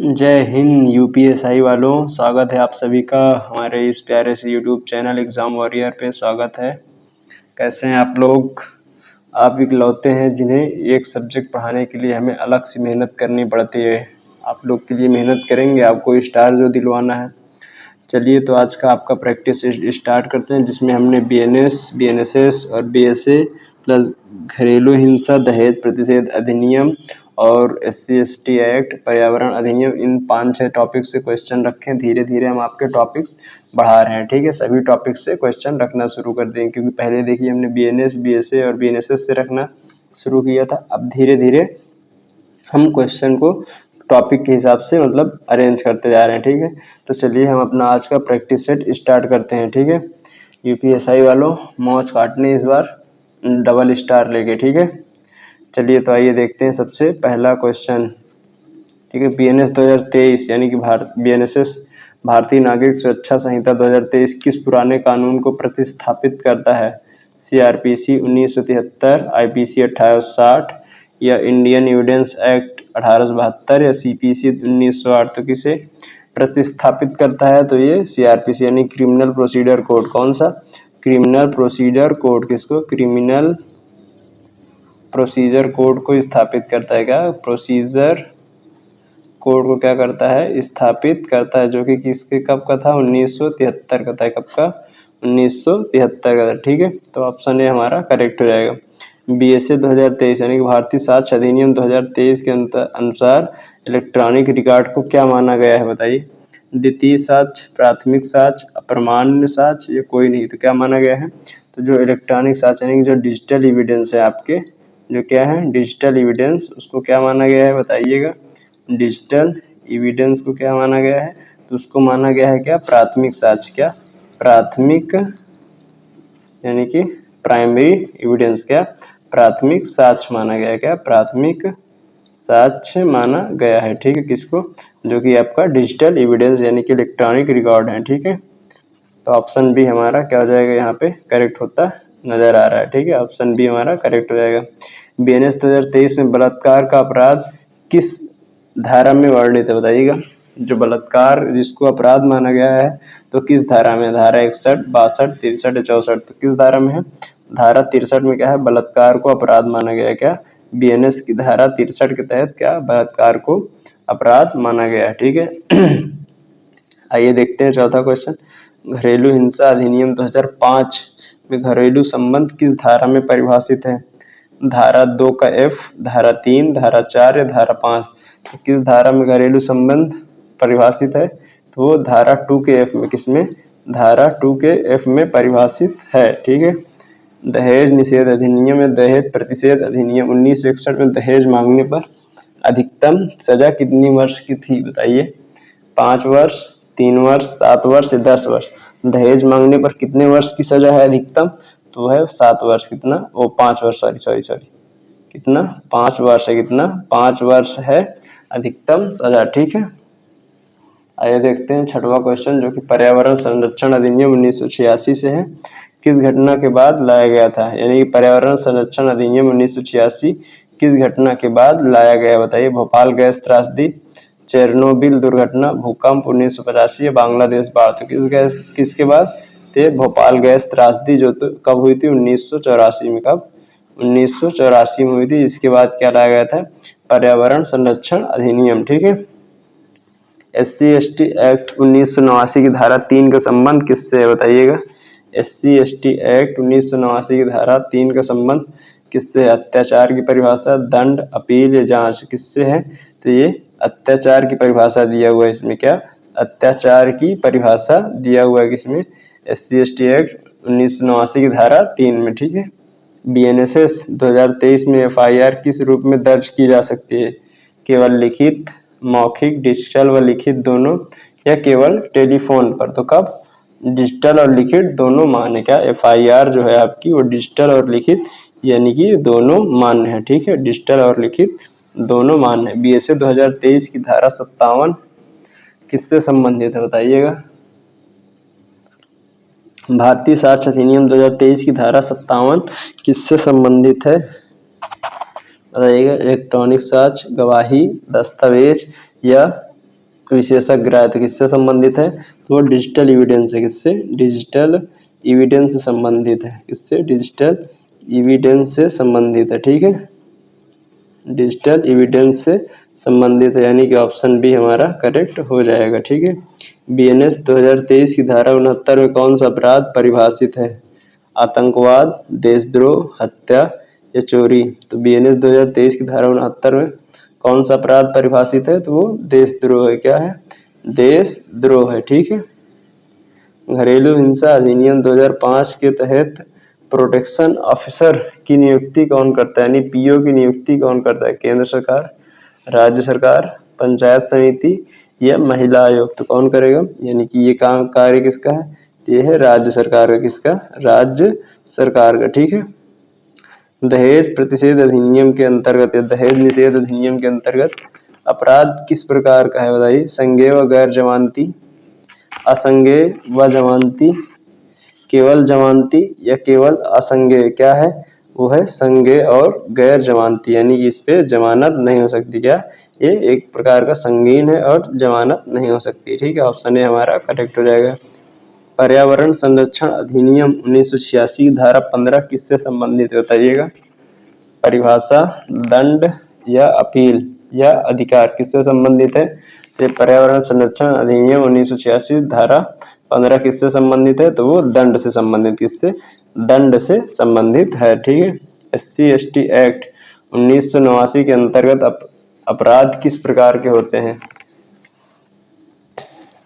जय हिंद यूपीएसआई वालों, स्वागत है आप सभी का हमारे इस प्यारे से यूट्यूब चैनल एग्ज़ाम वॉरियर पे। स्वागत है। कैसे हैं आप लोग? आप इकलौते हैं जिन्हें एक सब्जेक्ट पढ़ाने के लिए हमें अलग से मेहनत करनी पड़ती है। आप लोग के लिए मेहनत करेंगे, आपको स्टार जो दिलवाना है। चलिए तो आज का आपका प्रैक्टिस स्टार्ट करते हैं, जिसमें हमने बीएनएस, बीएनएसएस और बीएसए प्लस घरेलू हिंसा दहेज प्रतिषेध अधिनियम और SC/ST एक्ट, पर्यावरण अधिनियम, इन 5-6 टॉपिक से क्वेश्चन रखें। धीरे धीरे हम आपके टॉपिक्स बढ़ा रहे हैं, ठीक है। सभी टॉपिक से क्वेश्चन रखना शुरू कर देंगे, क्योंकि पहले देखिए हमने बीएनएस, बीएसए और बीएनएसएस से रखना शुरू किया था। अब धीरे धीरे हम क्वेश्चन को टॉपिक के हिसाब से मतलब अरेंज करते जा रहे हैं, ठीक है। तो चलिए हम अपना आज का प्रैक्टिस सेट स्टार्ट करते हैं, ठीक है। यूपीएसआई वालों, मौज काटने इस बार डबल स्टार लेके, ठीक है। चलिए तो आइए देखते हैं सबसे पहला क्वेश्चन, ठीक है। बीएनएस 2023 यानी कि बीएनएसएस भारतीय नागरिक सुरक्षा संहिता 2023 किस पुराने कानून को प्रतिस्थापित करता है? CRPC 1973, IPC 1860 या इंडियन एविडेंस एक्ट 1872 या CPC 1908। तो किसे प्रतिस्थापित करता है? तो ये CRPC यानी क्रिमिनल प्रोसीजर कोड। कौन सा? Criminal procedure code. किसको? क्रिमिनल प्रोसीजर कोड को स्थापित करता है। क्या? प्रोसीजर कोड को क्या करता है? स्थापित करता है, जो कि किसके कब का था? 1973 का था। कब का? 1973 का था, ठीक है। तो ऑप्शन ए हमारा करेक्ट हो जाएगा। BSA 2023 यानी कि भारतीय साक्ष्य अधिनियम 2023 के अनुसार इलेक्ट्रॉनिक रिकॉर्ड को क्या माना गया है? बताइए। द्वितीय साक्ष्य, प्राथमिक साक्ष्य, अप्रमाण्य साक्ष्य, ये कोई नहीं। तो क्या माना गया है? तो जो इलेक्ट्रॉनिक साक्ष्य यानी कि जो डिजिटल एविडेंस है आपके, जो क्या है डिजिटल एविडेंस, उसको क्या माना गया है? बताइएगा। डिजिटल एविडेंस को क्या माना गया है? तो उसको माना गया है क्या? प्राथमिक साक्ष्य। क्या? प्राथमिक यानी कि प्राइमरी एविडेंस। क्या? प्राथमिक साक्ष्य माना गया है। क्या? प्राथमिक साक्ष्य माना गया है, ठीक है। किसको? जो कि आपका डिजिटल एविडेंस यानी कि इलेक्ट्रॉनिक रिकॉर्ड है, ठीक है। तो ऑप्शन बी हमारा क्या हो जाएगा? यहाँ पे करेक्ट होता नजर आ रहा है, ठीक है। ऑप्शन बी हमारा करेक्ट हो जाएगा। BNS 2023 में बलात्कार का अपराध किस धारा में वर्णित है? बताइएगा। जो बलात्कार जिसको अपराध माना गया है, तो किस धारा में? धारा 61, 62, 63 या 64। तो किस धारा में है? धारा 63 में क्या है? बलात्कार को अपराध माना गया है। क्या? BNS की धारा 63 के तहत क्या बलात्कार को अपराध माना गया है, ठीक है। आइए देखते हैं चौथा क्वेश्चन। घरेलू हिंसा अधिनियम 2005 में घरेलू संबंध किस धारा में परिभाषित है? धारा 2 का F, धारा 3, धारा 4 या धारा 5। तो किस धारा में घरेलू संबंध परिभाषित है? तो वो धारा 2 के F में। किसमें? धारा 2 के F में परिभाषित है, ठीक है। दहेज निषेध अधिनियम या दहेज प्रतिषेध अधिनियम 1961 में दहेज मांगने पर अधिकतम सजा कितनी वर्ष की थी? बताइए। 5 वर्ष, 3 वर्ष, 7 वर्ष या 10 वर्ष। दहेज मांगने पर कितने वर्ष की सजा है अधिकतम? तो है 7 वर्ष। कितना? वो 5 वर्ष, सॉरी कितना? 5 वर्ष है। कितना? 5 वर्ष है अधिकतम सजा, ठीक है। आइए देखते हैं छठवां क्वेश्चन, जो कि पर्यावरण संरक्षण अधिनियम 1986 से है। किस घटना के बाद लाया गया था? यानी कि पर्यावरण संरक्षण अधिनियम 1986 किस घटना के बाद लाया गया? बताइए। भोपाल गैस त्रासदी, चेरनोबिल दुर्घटना, भूकंप 1985 या बांग्लादेश बाढ़। तो किसके बाद? तो भोपाल गैस त्रासदी जो तो कब हुई थी? 1984 में। कब? 1984 में हुई थी। इसके बाद क्या लाया गया था? पर्यावरण संरक्षण अधिनियम, ठीक है। SC/ST एक्ट 1989 की धारा 3 का संबंध किससे है? बताइएगा। SC/ST एक्ट 1989 की धारा 3 का संबंध किससे है? अत्याचार की परिभाषा, दंड, अपील या जांच, किससे है? तो ये अत्याचार की परिभाषा दिया हुआ है इसमें। क्या? अत्याचार की परिभाषा दिया हुआ है किसमें? SC/ST एक्ट 1989 की धारा 3 में, ठीक है। BNSS 2023 में FIR किस रूप में दर्ज की जा सकती है? केवल लिखित, मौखिक, डिजिटल व लिखित दोनों, या केवल टेलीफोन पर? तो कब? डिजिटल और लिखित दोनों मान्य। क्या? FIR जो है आपकी वो डिजिटल और लिखित यानी कि दोनों मान्य है, ठीक है। डिजिटल और लिखित दोनों मान्य है। BSA 2023 की धारा 57 किससे संबंधित है? बताइएगा। भारतीय साक्ष्य अधिनियम 2023 की धारा 57 किससे संबंधित है? बताइएगा। इलेक्ट्रॉनिक साक्ष्य, गवाही, दस्तावेज या विशेषज्ञ राय तो किससे संबंधित है, तो वो डिजिटल एविडेंस है। किससे, डिजिटल एविडेंस से संबंधित है। किससे, डिजिटल एविडेंस से संबंधित है। ठीक है, डिजिटल एविडेंस से संबंधित है, यानी कि ऑप्शन बी हमारा करेक्ट हो जाएगा। ठीक है, बीएनएस 2023 की धारा 69 में कौन सा अपराध परिभाषित है, आतंकवाद, देशद्रोह, हत्या या चोरी। तो बीएनएस 2023 की धारा 69 में कौन सा अपराध परिभाषित है, तो वो देशद्रोह है। क्या है, देशद्रोह है। ठीक है, घरेलू हिंसा अधिनियम 2005 के तहत प्रोटेक्शन ऑफिसर की नियुक्ति कौन करता है, यानी पीओ की नियुक्ति कौन करता है, केंद्र सरकार, राज्य सरकार, पंचायत समिति या महिला आयोग। तो कौन करेगा, यानी कि ये काम कार्य किसका है, ये है राज्य सरकार का। किसका, राज्य सरकार का। ठीक है, दहेज प्रतिषेध अधिनियम के अंतर्गत या दहेज निषेध अधिनियम के अंतर्गत अपराध किस प्रकार का है, बताइए। संज्ञेय व गैर जमानती, असंज्ञेय व जमानती, केवल जमानती या केवल असंज्ञेय। क्या है, वो है संज्ञेय और गैर जमानती, यानी कि इस पे जमानत नहीं हो सकती। क्या, ये एक प्रकार का संगीन है और जमानत नहीं हो सकती। ठीक है, ऑप्शन ए हमारा करेक्ट हो जाएगा। पर्यावरण संरक्षण अधिनियम 1986 धारा 15 किससे संबंधित है, बताइएगा। परिभाषा, दंड या अपील या अधिकार, किससे संबंधित है, तो पर्यावरण संरक्षण अधिनियम 1986 धारा 15 किससे संबंधित है, तो वो दंड से संबंधित। किससे, दंड से संबंधित है। ठीक है, SC/ST एक्ट 1989 के अंतर्गत अपराध किस प्रकार के होते हैं,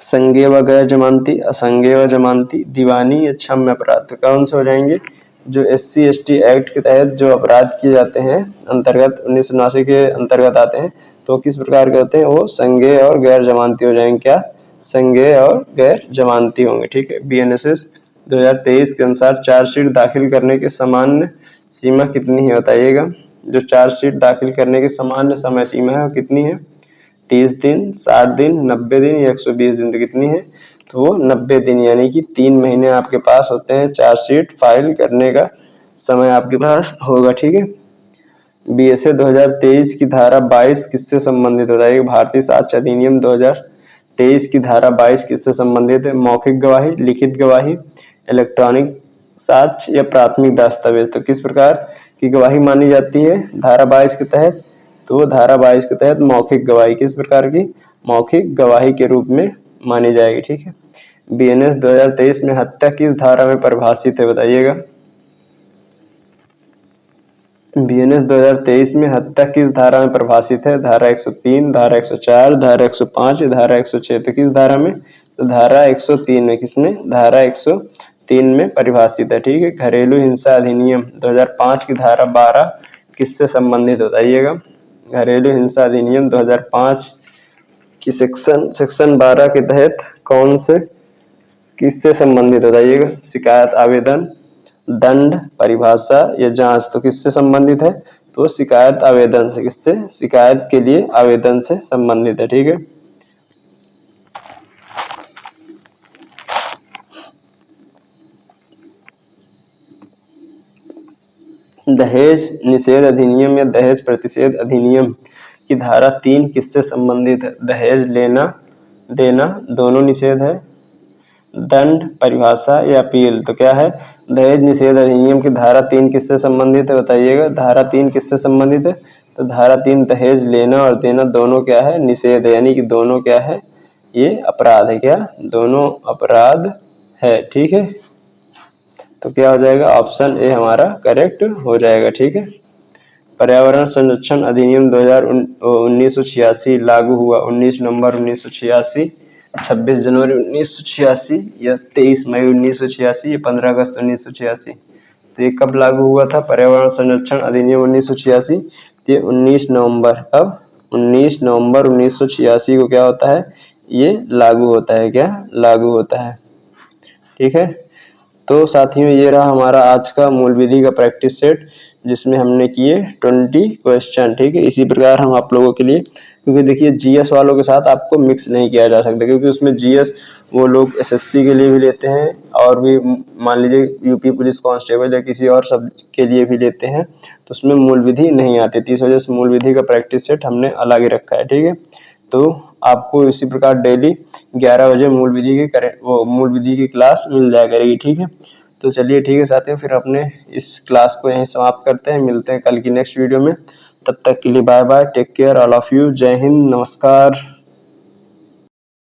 संज्ञेय व गैर जमानती, असंज्ञेय व जमानती, दीवानी या क्षम्य अपराध। तो कौन से हो जाएंगे, जो SC/ST एक्ट के तहत जो अपराध किए जाते हैं अंतर्गत 1989 के अंतर्गत आते हैं, तो किस प्रकार के होते हैं, वो संज्ञेय और गैर जमानती हो जाएंगे। क्या, संज्ञेय और गैर जमानती होंगे। ठीक है, BNSS 2023 के अनुसार चार्जशीट दाखिल करने की सामान्य सीमा कितनी है, बताइएगा। जो चार्जशीट दाखिल करने की सामान्य समय सीमा है वो कितनी है, 30 दिन, 60 दिन, 90 दिन या 120 दिन। तो कितनी है, तो वो 90 दिन, यानी कि 3 महीने आपके पास होते हैं चार्जशीट फाइल करने का समय आपके पास होगा। ठीक है, BSA 2023 की धारा 22 किससे संबंधित होता है, भारतीय साक्ष्य अधिनियम 2023 की धारा 22 किससे संबंधित है, मौखिक गवाही, लिखित गवाही, इलेक्ट्रॉनिक साक्ष्य या प्राथमिक दस्तावेज। तो किस प्रकार की गवाही मानी जाती है धारा 22 के तहत, तो धारा 22 के तहत मौखिक गवाही किस प्रकार की, मौखिक गवाही के रूप में मानी जाएगी। ठीक है, BNS 2023 में हत्या किस धारा में परिभाषित है, बताइएगा। BNS 2023 में हत्या किस धारा में परिभाषित है, धारा 103, धारा 104, धारा 105 या धारा 106। तो किस धारा में, तो धारा 103 में। किसमें, धारा 103 में परिभाषित है। ठीक है, घरेलू हिंसा अधिनियम 2005 की धारा 12 किससे संबंधित, बताइएगा। घरेलू हिंसा अधिनियम 2005 की सेक्शन 12 के तहत कौन से, किससे संबंधित, बताइएगा। शिकायत, आवेदन, दंड, परिभाषा या जांच। तो किससे संबंधित है, तो शिकायत आवेदन से। किससे, शिकायत के लिए आवेदन से संबंधित है। ठीक है, दहेज निषेध अधिनियम या दहेज प्रतिषेध अधिनियम की धारा 3 किससे संबंधित है, दहेज लेना देना दोनों निषेध है, दंड, परिभाषा या अपील। तो क्या है, दहेज निषेध अधिनियम की धारा 3 किससे संबंधित है, बताइएगा। धारा 3 किससे संबंधित है, तो धारा 3 दहेज लेना और देना दोनों क्या है, निषेध है, यानी कि दोनों क्या है, ये अपराध है। क्या, दोनों अपराध है। ठीक है, तो क्या हो जाएगा, ऑप्शन ए हमारा करेक्ट हो जाएगा। ठीक है, पर्यावरण संरक्षण अधिनियम 1986 लागू हुआ 19 नवंबर 1986, 26 जनवरी 1986 या 23 मई 1986 या 15 अगस्त 1986। तो ये कब लागू हुआ था, पर्यावरण संरक्षण अधिनियम 1986, ये 19 नवंबर, अब 19 नवंबर 1986 को क्या होता है, ये लागू होता है। क्या, लागू होता है। ठीक है, तो साथियों ये रहा हमारा आज का मूल विधि का प्रैक्टिस सेट, जिसमें हमने किए 20 क्वेश्चन। ठीक है, इसी प्रकार हम आप लोगों के लिए, क्योंकि देखिए जीएस वालों के साथ आपको मिक्स नहीं किया जा सकता, क्योंकि उसमें जीएस वो लोग एसएससी के लिए भी लेते हैं और भी मान लीजिए यूपी पुलिस कांस्टेबल या किसी और सब के लिए भी लेते हैं, तो उसमें मूल विधि नहीं आती। तो इस वजह से मूल विधि का प्रैक्टिस सेट हमने अलग ही रखा है। ठीक है, तो आपको इसी प्रकार डेली 11 बजे मूल विधि की क्लास मिल जाया करेगी। ठीक है, तो चलिए ठीक है साथियों, फिर अपने इस क्लास को यहीं समाप्त करते हैं। मिलते हैं कल की नेक्स्ट वीडियो में। तब तक के लिए bye bye, take care all of you. जय हिंद, नमस्कार।